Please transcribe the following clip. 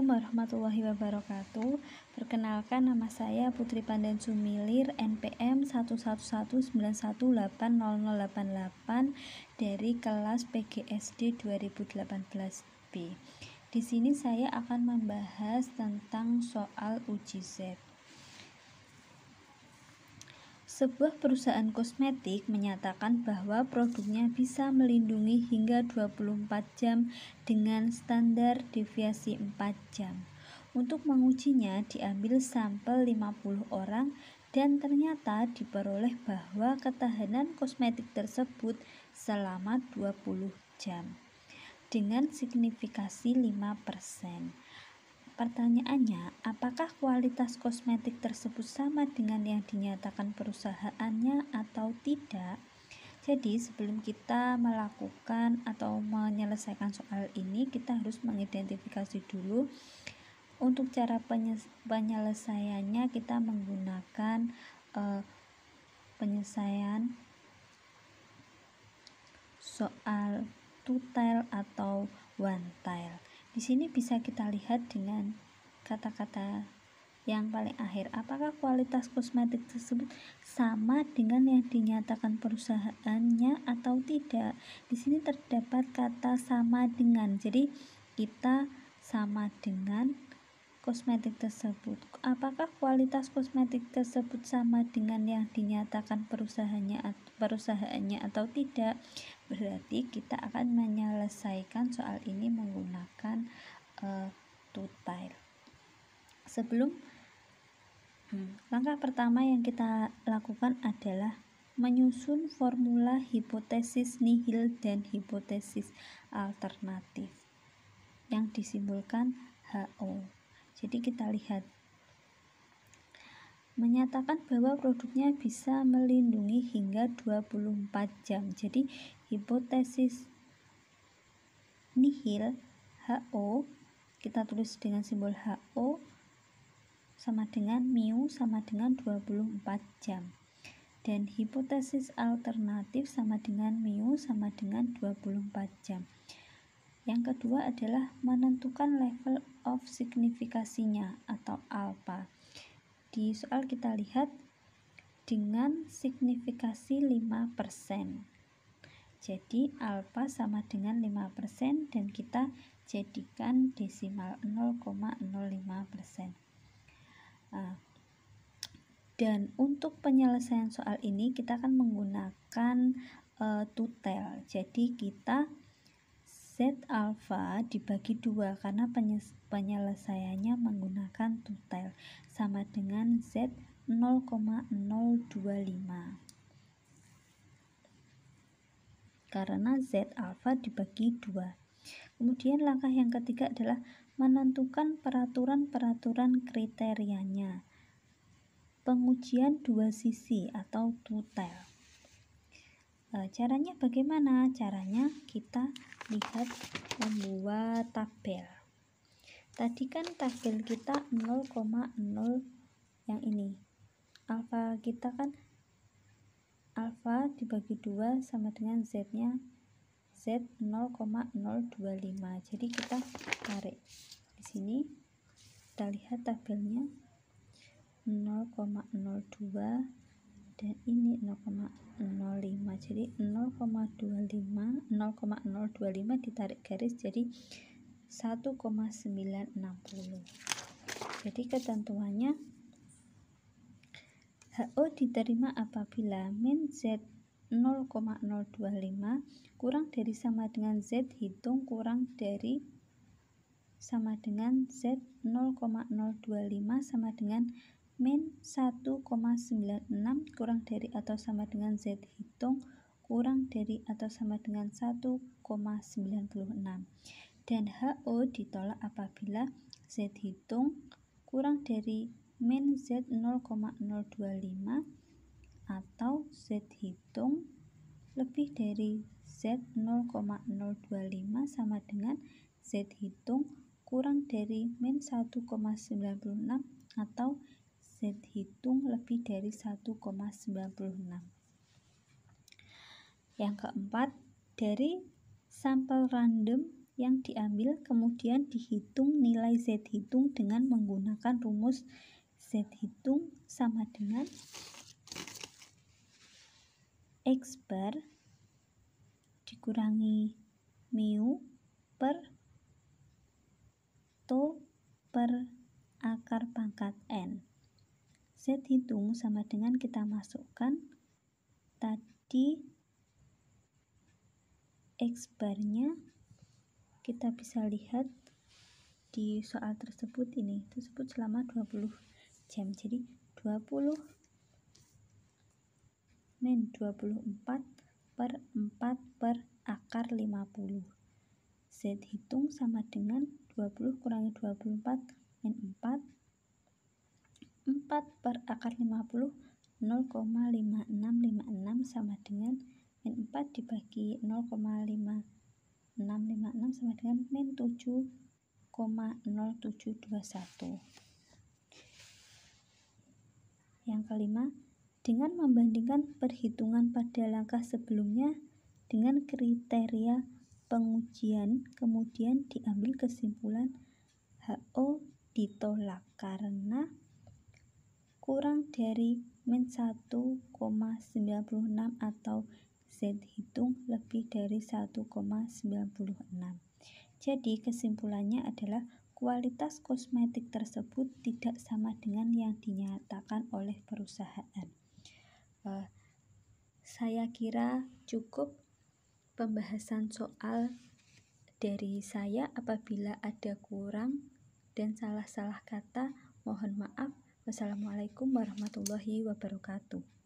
Assalamualaikum warahmatullahi wabarakatuh. Perkenalkan, nama saya Putri Pandan Sumilir, NPM 11191800888 dari kelas PGSD 2018B. Di sini saya akan membahas tentang soal uji Z. Sebuah perusahaan kosmetik menyatakan bahwa produknya bisa melindungi hingga 24 jam dengan standar deviasi 4 jam. Untuk mengujinya diambil sampel 50 orang dan ternyata diperoleh bahwa ketahanan kosmetik tersebut selama 20 jam dengan signifikasi 5%. Pertanyaannya, apakah kualitas kosmetik tersebut sama dengan yang dinyatakan perusahaannya atau tidak? Jadi, sebelum kita melakukan atau menyelesaikan soal ini, kita harus mengidentifikasi dulu. Untuk cara penyelesaiannya, kita menggunakan penyelesaian soal two-tile atau one-tile. Di sini bisa kita lihat dengan kata-kata yang paling akhir, apakah kualitas kosmetik tersebut sama dengan yang dinyatakan perusahaannya atau tidak. Di sini terdapat kata sama dengan, jadi kita sama dengan kosmetik tersebut. Apakah kualitas kosmetik tersebut sama dengan yang dinyatakan perusahaannya atau tidak? Berarti kita akan menyelesaikan soal ini menggunakan two-tile. Sebelum langkah pertama yang kita lakukan adalah menyusun formula hipotesis nihil dan hipotesis alternatif yang disimbolkan HO. Jadi kita lihat, menyatakan bahwa produknya bisa melindungi hingga 24 jam. Jadi hipotesis nihil HO kita tulis dengan simbol HO sama dengan mu sama dengan 24 jam. Dan hipotesis alternatif sama dengan mu sama dengan 24 jam. Yang kedua adalah menentukan level of signifikasinya atau alpha. Di soal kita lihat dengan signifikasi 5%. Jadi alfa sama dengan 5% dan kita jadikan desimal 0,05%. Dan untuk penyelesaian soal ini kita akan menggunakan two-tile. Jadi kita Z alpha dibagi 2 karena penyelesaiannya menggunakan two-tile sama dengan Z 0,025 karena Z alpha dibagi 2. Kemudian langkah yang ketiga adalah menentukan peraturan-peraturan kriterianya. Pengujian dua sisi atau two-tile. Caranya bagaimana? Caranya kita lihat membuat tabel. Tadi kan tabel kita 0,0 yang ini. Alfa kita kan alfa dibagi 2 sama dengan Z-nya Z 0,025. Jadi kita tarik di sini. Kita lihat tabelnya 0,02 dan ini 0,05. Jadi 0,025 ditarik garis jadi 1,960. Jadi ketentuannya HO diterima apabila min Z 0,025 kurang dari sama dengan Z hitung kurang dari sama dengan Z 0,025 sama dengan min 1,96 kurang dari atau sama dengan Z hitung kurang dari atau sama dengan 1,96 dan HO ditolak apabila Z hitung kurang dari min Z 0,025 atau Z hitung lebih dari Z 0,025 sama dengan Z hitung kurang dari min 1,96 atau Z hitung lebih dari 1,96. Yang keempat, dari sampel random yang diambil, kemudian dihitung nilai Z hitung dengan menggunakan rumus Z hitung sama dengan X bar dikurangi mu per to per akar pangkat N. Z hitung sama dengan kita masukkan tadi X barnya, kita bisa lihat di soal tersebut ini tersebut selama 20 jam. Jadi 20 min 24 per 4 per akar 50. Z hitung sama dengan 20 kurangi 24 min 4. 4 per akar 50 0,5656 sama dengan min 4 dibagi 0,5656 sama dengan min 7,0721. Yang kelima, dengan membandingkan perhitungan pada langkah sebelumnya dengan kriteria pengujian, kemudian diambil kesimpulan HO ditolak karena kurang dari min 1,96 atau Z hitung lebih dari 1,96. Jadi kesimpulannya adalah kualitas kosmetik tersebut tidak sama dengan yang dinyatakan oleh perusahaan. Saya kira cukup pembahasan soal dari saya. Apabila ada kurang dan salah-salah kata, mohon maaf. Wassalamualaikum warahmatullahi wabarakatuh.